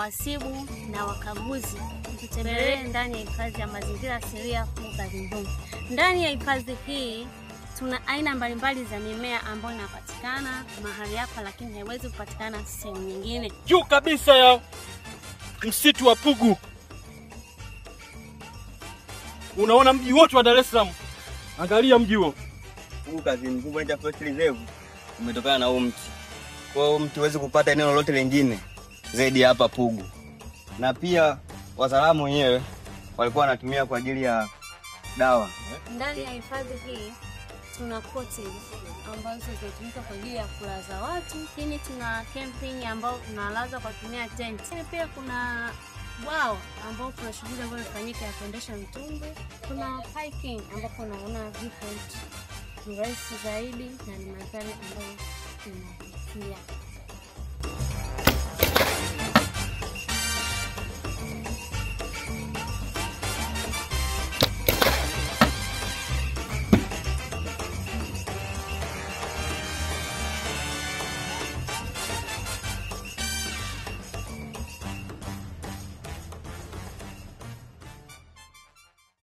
wahasibu na wakaguzi tutembelee ndani ya hifadhi ya mazingira asilia Mkazindumbu. Ndani ya hifadhi hii tuna aina mbalimbali za mimea ambayo inapatikana mahali hapa, lakini haiwezi kupatikana sehemu nyingine. Juu kabisa ya msitu wa Pugu. Unaona mji wote wa Dar es Salaam. Angalia mji huo. Mkazindumbu ndio forest reserve umetokana na huu mti. Kwa hiyo mtu huwezi kupata eneo lolote lingine zaidi hapa Pugu. Na pia wataalamu wenyewe walikuwa wanatumia kwa ajili ya dawa. Ndani ya hifadhi hii tuna cottage ambazo zinatumika kwa ajili ya kulaza watu. Lakini tuna camping ambao tunalaza kwa kutumia tent. Pia kuna bwawa ambao kuna shughuli ambayo inafanyika ya kuendesha mtumbwi. Kuna hiking ambapo unaona viewpoint ni rahisi zaidi na ni mandhari ambayo tunafikia.